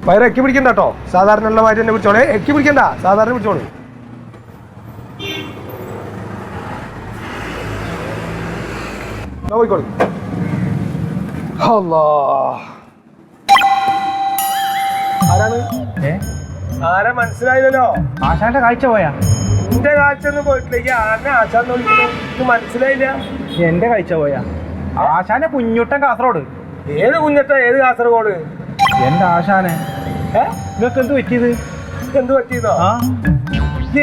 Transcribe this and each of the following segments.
വയറ് എക്കി പിടിക്കണ്ട കേട്ടോ, സാധാരണ ഉള്ള മാതിരി തന്നെ പിടിച്ചോളെ. എക്കി പിടിക്കണ്ട, സാധാരണ പിടിച്ചോളൂ. പോയിക്കോളൂ. ആരാണ്? ആരാ മനസ്സിലായില്ലല്ലോ? ആശാന്റെ കാഴ്ച പോയാ? എന്റെ കാഴ്ച ഒന്നും പോയിട്ടില്ല. ആരെ ആശാന്ന് വിളിക്കുന്നത് ഇത് മനസ്സിലായില്ല. എന്റെ കാഴ്ച പോയാ? ആശാന്റെ കുഞ്ഞുട്ടൻ കാസർഗോഡ്. ഏത് കുഞ്ഞട്ട? ഏത് കാസർഗോഡ്? എന്റെ ആശാനെ. നിങ്ങൾക്ക് എന്ത് പറ്റിയത്? എന്ത് പറ്റിയതോ?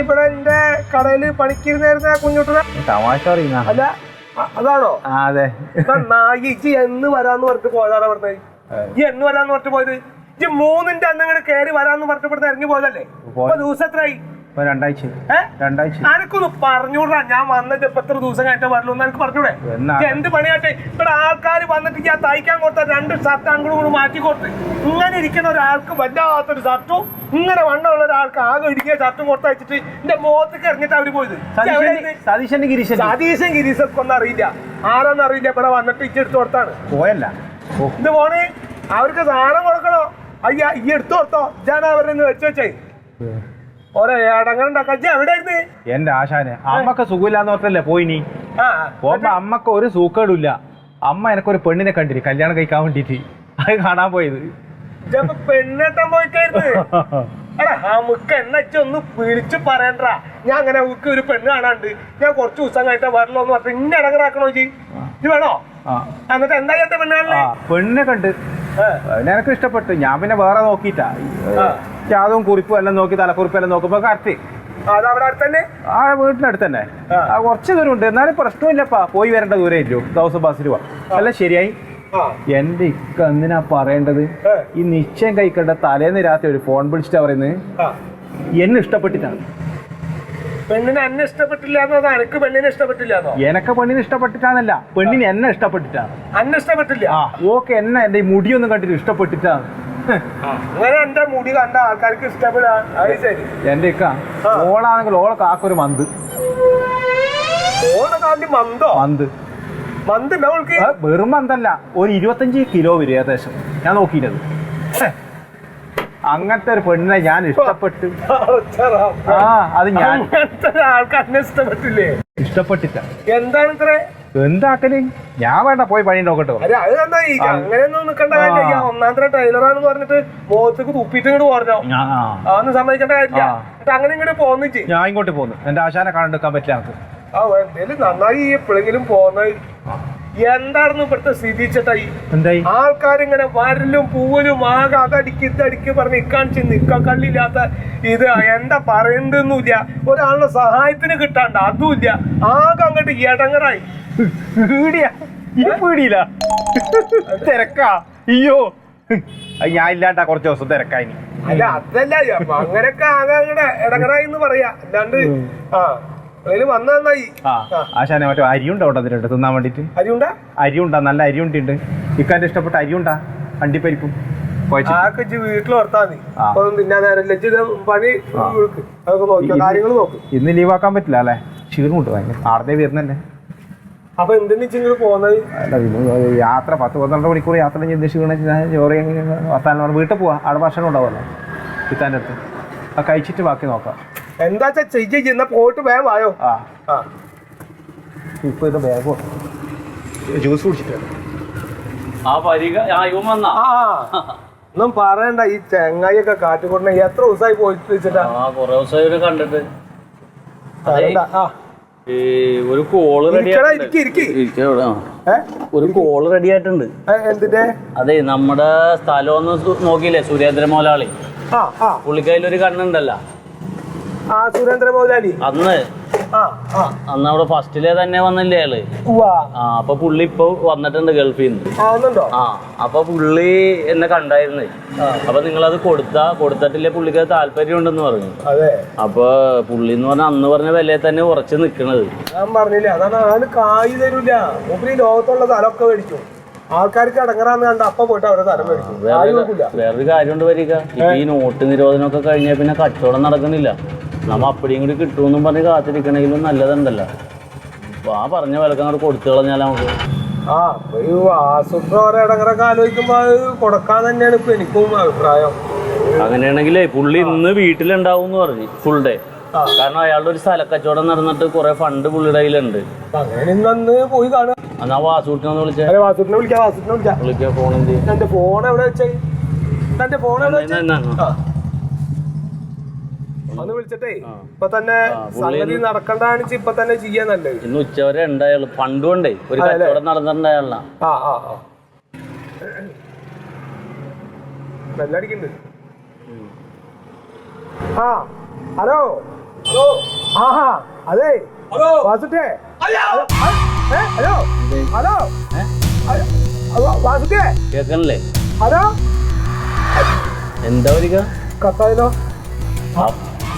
ഇവിടെ എന്റെ കടയില് പണിക്കിരുന്നായിരുന്ന കുഞ്ഞുട്ടനെ? തമാശ അറിയുന്ന അല്ല, അതാണോ? അതെ. ഇജ്ജ് എന്ന് വരാന്ന് പറഞ്ഞിട്ട് പോയതാണ് പറഞ്ഞത്. ഈ എന്ന് വരാന്ന് പറഞ്ഞിട്ട് പോയത്? ഇജ്ജ് 3-ന്റെ അന്ന് ഇങ്ങനെ കയറി വരാന്ന് പറഞ്ഞിട്ട് ഇറങ്ങി പോയതല്ലേ? ദിവസം എത്രയായി? 2 ആഴ്ച. എനിക്കൊന്ന് പറഞ്ഞൂടാ, ഞാൻ വന്നിട്ട് ഇപ്പൊ എത്ര ദിവസം കഴിഞ്ഞാൽ വരലൂ എന്ന് എനിക്ക് പറഞ്ഞൂടെ? എന്ത് പണിയാട്ടെ ഇവിടെ ആൾക്കാർ വന്നിട്ട് ഞാൻ തയ്ക്കാൻ കൊടുത്ത 2 ഷർട്ട് അങ്ങോട്ടും കൂടെ മാറ്റി കൊടുത്ത് ഇങ്ങനെ ഇരിക്കുന്ന ഒരാൾക്ക് വല്ലാത്തൊരു ഷർട്ടും ഇങ്ങനെ വണ്ണമുള്ള ഒരാൾക്ക് ആകെ ഇരിക്കുന്ന ഷർട്ടും കൊടുത്തയച്ചിട്ട് എന്റെ മുഖത്തേക്ക് ഇറങ്ങിട്ട് അവര് പോയത്. സതീശൻ ഗിരീശൊക്കെ ഒന്നും അറിയില്ല, ആരാന്നും അറിയില്ല. ഇവിടെ വന്നിട്ട് ഇച്ചെടുത്ത് കൊടുത്താണ് പോയല്ല. ഇത് പോണേ അവർക്ക് സാധനം കൊടുക്കണോ? അയ്യ ഈ എടുത്തു കൊടുത്തോ, ഞാൻ അവരെ വെച്ചേ എവിടെയായിരുന്നു? എന്റെ ആശാന് അമ്മക്ക് സുഖമില്ലാന്ന് പറഞ്ഞല്ലേ പോയിനി. പോകുമ്പോ അമ്മക്ക് ഒരു സൂക്കേടില്ല. അമ്മ എനക്കൊരു പെണ്ണിനെ കണ്ടിരി കല്യാണം കഴിക്കാൻ വേണ്ടിട്ട്, അത് കാണാൻ പോയത്. പെണ്ണെട്ടാൻ പോയിട്ടായിരുന്നു. എടാ നമുക്ക് എന്നു വിളിച്ചു പറയണ്ട. ഞാൻ അങ്ങനെ അവർക്ക് ഒരു പെണ്ണ് കാണാണ്ട് ഞാൻ കുറച്ച് ദിവസം കഴിഞ്ഞിട്ട് വരല്ലോ എന്ന് പറഞ്ഞിട്ട് ഇന്ന ഇടങ്ങറാക്കണോ ഇത് വേണോ? എന്നിട്ട് എന്താ കേട്ട പെണ്ണിനെ കണ്ട് എനിക്ക് ഇഷ്ടപ്പെട്ടു. ഞാൻ പിന്നെ വേറെ നോക്കിട്ടാ അതും കുറിപ്പും എല്ലാം നോക്കി, തലക്കുറിപ്പും എല്ലാം നോക്കുമ്പോ കറക്റ്റ് ആ വീട്ടിനടുത്ത് തന്നെ. കുറച്ച് ദൂരം ഉണ്ട്, എന്നാലും പ്രശ്നമില്ലപ്പാ. പോയി വരേണ്ട ദൂരം ഇല്ലോ, ദിവസം ബസ്സിൽ പോവാ. എല്ലാം ശരിയായി. എന്റെ ഇക്ക എന്തിനാ പറയേണ്ടത്? ഈ നിശ്ചയം കഴിക്കേണ്ട തലേന്ന് രാത്രി ഒരു ഫോൺ വിളിച്ചിട്ടാ പറയുന്നത് എന്നെ ഇഷ്ടപ്പെട്ടിട്ടാണ്. പെണ്ണിനെ എന്നെ ഇഷ്ടപ്പെട്ടില്ല? എനിക്ക് പെണ്ണിനെ ഇഷ്ടപ്പെട്ടില്ല? എനക്ക് പെണ്ണിനെ ഇഷ്ടപ്പെട്ടിട്ടാന്നല്ല, പെണ്ണിന് എന്നെ ഇഷ്ടപ്പെട്ടിട്ടാണ്. എന്നെ ഇഷ്ടപ്പെട്ടില്ല? ഓക്കെ, എന്നെ എന്റെ ഈ മുടിയൊന്നും കണ്ടിട്ട് ഇഷ്ടപ്പെട്ടിട്ടാണ്. അങ്ങനെ എന്റെ മുടി കണ്ട ആൾക്കാർക്ക് ഇഷ്ടപ്പെടാ. എന്റെ ഇക്ക ഓളാണെങ്കിൽ ഓളെ കാക്കൊരു മന്ത്. മന്ത് വെറും മന്തല്ല, ഒരു 25 കിലോ വരും ഏകദേശം. ഞാൻ നോക്കിയിട്ടത്. അങ്ങനത്തെ ഒരു പെണ്ണിനെ ഞാൻ ഇഷ്ടപ്പെട്ടു. അത് ഞാൻ ആൾക്കാരെ ഇഷ്ടപ്പെട്ടില്ലേ? ഇഷ്ടപ്പെട്ടിട്ട എന്താണ് ഇത്ര എന്താക്കല്? ഞാൻ വേണ്ട, പോയി പണി നോക്കട്ടോ. അങ്ങനെയൊന്നും നിക്കണ്ട കാര്യമില്ല. ഒന്നാമത്തെ ട്രെയിലറാന്ന് പറഞ്ഞിട്ട് മുഖത്തേക്ക് തുപ്പിട്ട് ഇങ്ങോട്ട് പറഞ്ഞോ, അതൊന്നും സമ്മതിക്കേണ്ട കാര്യമില്ല. അങ്ങനെ ഇങ്ങോട്ട് പോന്നിച്ച് ഞാൻ ഇങ്ങോട്ട് പോന്നു. എന്റെ ആശാനെ കാണാൻ പറ്റില്ല നമുക്ക്. എന്തേലും നന്നായി എപ്പോഴെങ്കിലും പോന്നത്. എന്തായിരുന്നു ഇവിടുത്തെ സ്ഥിതി ചേട്ടായി? ആൾക്കാരിങ്ങനെ വരലും പൂവലും ആകെ അതടിക്ക് ഇതടിക്ക് പറഞ്ഞ് ഇക്കാണിച്ച് നിക്കാൻ കള്ളില്ലാത്ത ഇത് എന്താ പറയണ്ടെന്നില്ല. ഒരാളുടെ സഹായത്തിന് കിട്ടാണ്ട് അതുമില്ല. ആകെ അങ്ങോട്ട് ഇടങ്ങറായി. പീടിയില്ല തിരക്കാ. അയ്യോ ഞാൻ ഇല്ലാണ്ടാ കുറച്ച് ദിവസം തിരക്കായി. അല്ല അതല്ല, അങ്ങനെയൊക്കെ ആകെ അങ്ങടെ ഇടങ്ങറായി എന്ന് പറയാ. അല്ലാണ്ട് വന്നായി. ആശാനെ മറ്റോ അരിയുണ്ടോ അതിലുണ്ട് തിന്നാൻ വേണ്ടിട്ട്? അരിയുണ്ടാ, നല്ല അരിയുണ്ട്. ഇക്കാന്റെ ഇഷ്ടപ്പെട്ട അരിയുണ്ടാ, അണ്ടിപ്പരിപ്പും വീട്ടിൽ വർത്താൻ കാര്യങ്ങൾ നോക്കും. ഇന്ന് ലീവാക്കാൻ പറ്റില്ല അല്ലെ? ക്ഷീണമുണ്ട് ഭയങ്കര. ആടത്തെ വരുന്നല്ലേ. അപ്പൊ എന്തിനാ പോകുന്നത്? യാത്ര 10-12 മണിക്കൂർ യാത്ര ചെയ്ത് ക്ഷീണിച്ച് ചോറി വർത്താനം വീട്ടിൽ പോവാ. അവിടെ ഭക്ഷണം ഉണ്ടാവുമല്ലോ ഇത്താൻ്റെ അടുത്ത്. ആ കഴിച്ചിട്ട് ബാക്കി നോക്കാം. എന്താ ചെയ്യുന്ന പോയിട്ട് വേഗം വായോ. ഇപ്പൊ ഇത് ബാഗോ ജ്യൂസ് കുടിച്ചിട്ട് ഒന്നും പറയണ്ട. ഈ ചെങ്ങായിയൊക്കെ കാട്ടിക്കൊണ്ട എത്ര ദിവസമായി പോയിട്ട് വെച്ചിട്ടാ? കൊറേ ദിവസമായി കണ്ടിട്ട്. ഒരു കോള് റെഡി ആയിട്ടുണ്ട്. എന്തിന്റെ? അതെ, നമ്മുടെ സ്ഥലം ഒന്ന് നോക്കിയില്ലേ സുരേന്ദ്ര മുതലാളി? പുള്ളിക്കതിലൊരു കണ്ണുണ്ടല്ലോ. സുരേന്ദ്ര മുതലാളി അന്ന് അവിടെ ഫസ്റ്റിലെ തന്നെ വന്നില്ലേ അയാള്? അപ്പൊ പുള്ളി ഇപ്പൊ വന്നിട്ടുണ്ട് ഗൾഫിൽ നിന്ന്. അപ്പൊ പുള്ളി എന്നെ കണ്ടായിരുന്നേ. അപ്പൊ നിങ്ങളത് കൊടുത്തിട്ടില്ലേ? പുള്ളിക്ക് താല്പര്യം ഉണ്ടെന്ന് പറഞ്ഞു. അപ്പൊ പുള്ളി എന്ന് പറഞ്ഞ അന്ന് പറഞ്ഞ വിലയെ തന്നെ ഉറച്ചു നിക്കണത്. ഞാൻ പറഞ്ഞില്ലേ, അതാണ് കായ് തരൂല. ലോകത്തുള്ള സ്ഥലമൊക്കെ മേടിക്കും. ആൾക്കാർക്ക് അടങ്ങറാന്ന് കണ്ട അപ്പൊ പോയിട്ട് അവരെ സ്ഥലം മേടിക്കും. വേറൊരു കാര്യം കൊണ്ട് വരിക, ഇപ്പൊ ഈ നോട്ട് നിരോധനമൊക്കെ കഴിഞ്ഞാൽ പിന്നെ കച്ചവടം നടക്കണില്ല. നമ്മ അപ്പടിയും കൂടി കിട്ടുമെന്നും പറഞ്ഞ് കാത്തിരിക്കണെങ്കിലും നല്ലതുണ്ടല്ലോ. അപ്പൊ ആ പറഞ്ഞ വിലക്ക് അങ്ങോട്ട് കൊടുത്തു കളഞ്ഞാൽ നമുക്ക് ആസൂത്രം ഇടങ്ങറൊക്കെ ആലോചിക്കുമ്പോ അത് കൊടുക്കാൻ തന്നെയാണ് ഇപ്പൊ എനിക്കും അഭിപ്രായം. അങ്ങനെയാണെങ്കിലേ പുള്ളി ഇന്ന് വീട്ടിലുണ്ടാവും എന്ന് പറഞ്ഞു ഫുൾ ഡേ. കാരണം അയാളുടെ ഒരു സ്ഥലക്കച്ചവടം നടന്നിട്ട് കുറെ ഫണ്ട് പുള്ളിയുടെ കയ്യിലുണ്ട്. അങ്ങനെ പോയി കാണാം. എന്നാ വാസൂട്ടിനൊന്ന് വിളിച്ചേ. വിളിക്കാ. ഫോൺ എന്ത് ചെയ്യും? എന്റെ ഫോൺ എവിടെ വെച്ചേ? എന്റെ ഫോൺ ഒന്ന് വിളിച്ചിട്ടേ ഇപ്പൊ തന്നെ സംഗതി നടക്കണ്ടാണ് ഇപ്പൊ തന്നെ ചെയ്യാൻ നല്ലത്. ഇന്ന് ഉച്ചവരെ ഉണ്ടായാലും ഫണ്ട് കൊണ്ടേ ഒരു കച്ചവടം നടന്നിട്ടുണ്ടായാല. ബെല്ലടിക്കുന്നുണ്ട്. ആ ഹലോ ഹലോ. ആഹാ അതെ വാസുട്ടേ. ഹലോ ഹലോ വാസുട്ടേ കേക്കണല്ലേ? ഹലോ എന്താ വരിക? കത്തായല്ലോ.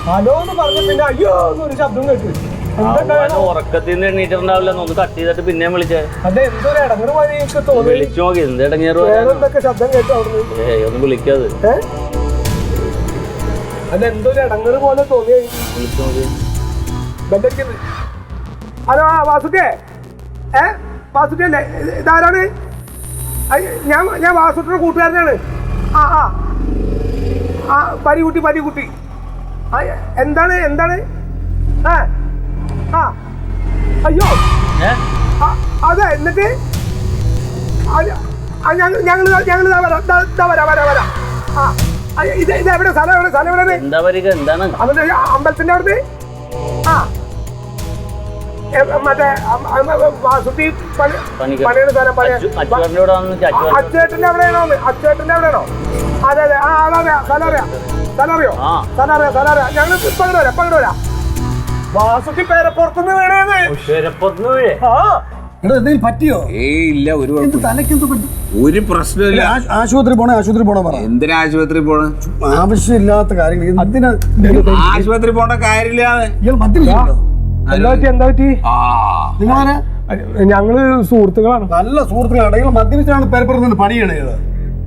ഹലോ എന്ന് പറഞ്ഞ പിന്നെ അയ്യോ എന്നൊരു ശബ്ദം കേട്ടു. ഉറക്കത്തിൽ നിന്ന് എണ്ണീറ്റിട്ടുണ്ടാവില്ല. ഒന്ന് കട്ട് ചെയ്തിട്ട് പിന്നെയും വിളിച്ചേ. അതെ എന്തൊരു ഇടങ്ങറ് പോലെ എനിക്ക് തോന്നി. വിളിച്ചു നോക്കി എന്ത് ഇടങ്ങേറ്. എന്തൊക്കെ ശബ്ദം കേട്ടു അവിടുന്ന്. ഒന്ന് വിളിക്കാത്. അല്ല എന്തൊരു ഇടങ്ങറ് പോലെ തോന്നി. വിളിച്ചു നോക്കി. ഹലോ വാസുട്ടിയെ. വാസുട്ടി അല്ലേ? ഇതാരാണ്? ഞാൻ വാസുട്ടിയുടെ കൂട്ടുകാരനാണ്. ആ ആ ആ പരികുട്ടി. എന്താണ് എന്താണ്? അയ്യോ അതെ. എന്നിട്ട് വരാം. ഇത് എവിടെ സ്ഥലം? എവിടെ? അമ്പലത്തിന്റെ അവിടുന്ന്. മറ്റേ വാസുട്ടി പണിയുടെ സ്ഥലം. അച്ചേട്ടന്റെ അവിടെയാണോ? അതെ അതെ. സ്ഥലം അറിയാം. ഞങ്ങൾ ഇപ്പൊ വരാം. വാസുട്ടി പേരപ്പുറത്തുനിന്ന് വീണേന്ന്. എന്തെങ്കിലും പറ്റിയോ? ഇല്ല, ഒരു തലക്കെന്ത് പറ്റി? ഒരു പ്രശ്നമില്ല. ആശുപത്രി പോണോ പറ. എന്തിനാ ആശുപത്രി പോണ? ആവശ്യമില്ലാത്ത കാര്യങ്ങൾ. ആശുപത്രി പോണ്ട കാര്യമില്ല. ഇയാൾ മദ്യപിച്ചിട്ടുണ്ടോ? എന്താ പറ്റി? നിങ്ങളാരാ? ഞങ്ങള് സുഹൃത്തുക്കളാണ്. നല്ല സുഹൃത്തുക്കളാണ്. നിങ്ങൾ മദ്യപിച്ചാണ് പേരപ്പുറത്ത് പണിയണേ.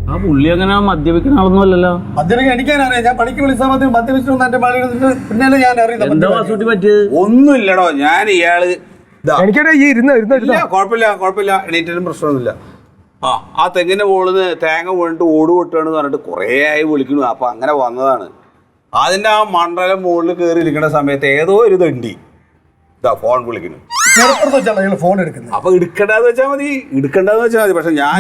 ആ പുള്ളി അങ്ങനെ മദ്യപിക്കുന്ന ആളൊന്നും അല്ലല്ലോ. മദ്യപിക്കാൻ എനിക്കറിയാം. ഞാൻ പണിക്ക് വിളിച്ചാൽ മതി. മദ്യപിച്ചിട്ട് എന്റെ പണി പിന്നല്ലേ ഞാൻ അറിയാം. എന്താ വാസൂട്ടി പറ്റിയത്? ഒന്നുമില്ലടോ. ഞാൻ ഇയാള് എനിക്കടെ ഈ ഇരുന്ന് കുഴപ്പമില്ല. എണീറ്റാലും പ്രശ്നമൊന്നുമില്ല. ആ തെങ്ങിന്റെ മുകളിൽ തേങ്ങ വീണിട്ട് ഓട് പൊട്ടുകയാണെന്ന് പറഞ്ഞിട്ട് കുറേ ആയി വിളിക്കുന്നു. അപ്പൊ അങ്ങനെ വന്നതാണ്. അതിന്റെ ആ മണ്ഡല മുകളിൽ കയറി ഇരിക്കുന്ന സമയത്ത് ഏതോ ഒരു തണ്ടി ഫോൺ വിളിക്കുന്നു. ഫോൺ എടുക്കുന്നത്. അപ്പൊ എടുക്കണ്ടെന്ന് വെച്ചാൽ മതി. പക്ഷെ ഞാൻ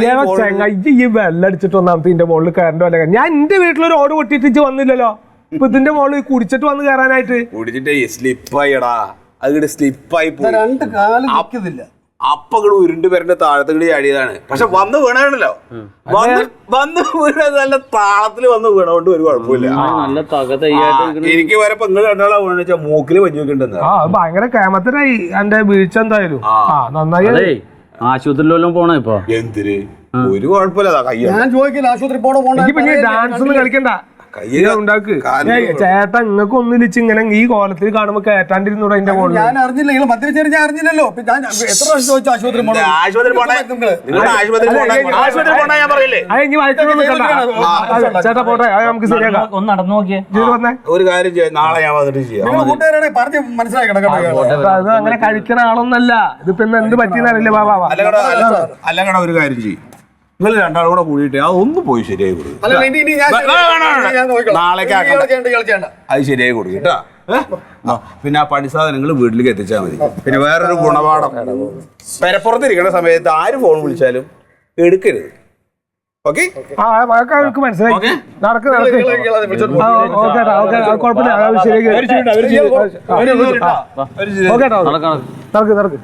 ഈ വെല്ലടിച്ചിട്ട് ഒന്നാമത്തെ ഇതിന്റെ മുകളിൽ കയറേണ്ട വല്ല. ഞാൻ എന്റെ വീട്ടിലൊരു ഓട് പൊട്ടിട്ട് വന്നില്ലല്ലോ. ഇപ്പൊ ഇതിന്റെ മുകളിൽ കുടിച്ചിട്ട് വന്ന് കയറാനായിട്ട്. കുടിച്ചിട്ട് സ്ലിപ്പായിടാ. അത് സ്ലിപ്പായി പോയി. രണ്ട് കാലം നിൽക്കുന്നില്ല. അപ്പൊ ഉരുണ്ട് പേരുടെ താഴത്തുകൂടി ചാടിയതാണ്. പക്ഷെ വന്ന് വീണാണല്ലോ. വന്ന് വീണ നല്ല താളത്തിൽ വന്ന് വീണോണ്ട് ഒരു കുഴപ്പമില്ല. എനിക്ക് വരപ്പോ നിങ്ങൾ രണ്ടാളാ വീണെന്ന് വെച്ചാൽ മൂക്കില് പഞ്ഞു വെക്കണ്ടെന്ന്. ഭയങ്കര കേമത്തിനായി എന്റെ വീഴ്ച എന്തായാലും. നന്നായി. ആശുപത്രിയിലെല്ലാം പോണോ ഇപ്പൊ? എന്തിന്? ഒരു കുഴപ്പമില്ല. ഞാൻ ചോദിക്കില്ല ആശുപത്രി പോണോ. ഡാൻസ് ഒന്നും കളിക്കണ്ട. ചേട്ടാ നിങ്ങൾക്ക് ഒന്നിച്ച് ഇങ്ങനെ ഈ കോലത്തിൽ കാണുമ്പോ കേട്ടാണ്ടിരുന്നൂടെ അതിന്റെ മുകളിൽ. ഞാൻ അറിഞ്ഞില്ല. നിങ്ങൾ മദ്യപിച്ചാൽ ഞാൻ അറിഞ്ഞില്ലല്ലോ. ഞാൻ എത്ര പ്രാവശ്യം ചോദിച്ചു ആശുപത്രി ചേട്ടാ പോട്ടെ. നമുക്ക് ശരിയാക്കാം. ഒന്ന് നടന്നു നോക്കിയേ. ഒരു കാര്യം ചെയ്യാം. നാളെ ഞാൻ വന്നിട്ട് ചെയ്യാം. കൂട്ടുകാരെ പറഞ്ഞ് മനസ്സിലാക്കണം. അത് അങ്ങനെ കഴിക്കുന്ന ആളൊന്നല്ല. ഇതിപ്പോ എന്ത് പറ്റിയെന്നറിയില്ല. ബാബാ അല്ലങ്ങട ഒരു കാര്യം ചെയ്യും. നിങ്ങൾ രണ്ടാളും കൂടെ കൂടിയിട്ട് അതൊന്നും പോയി ശരിയായി കൊടുക്കും. നാളേക്ക് അത് ശരിയായി കൊടുക്കും കേട്ടാ. പിന്നെ ആ പണി സാധനങ്ങൾ വീട്ടിലേക്ക് എത്തിച്ചാൽ മതി. പിന്നെ വേറൊരു ഗുണപാഠം, പെരപ്പുറത്തിരിക്കുന്ന സമയത്ത് ആര് ഫോൺ വിളിച്ചാലും എടുക്കരുത്. ഓക്കെ? മനസ്സിലായി. നടക്ക് നടക്ക്.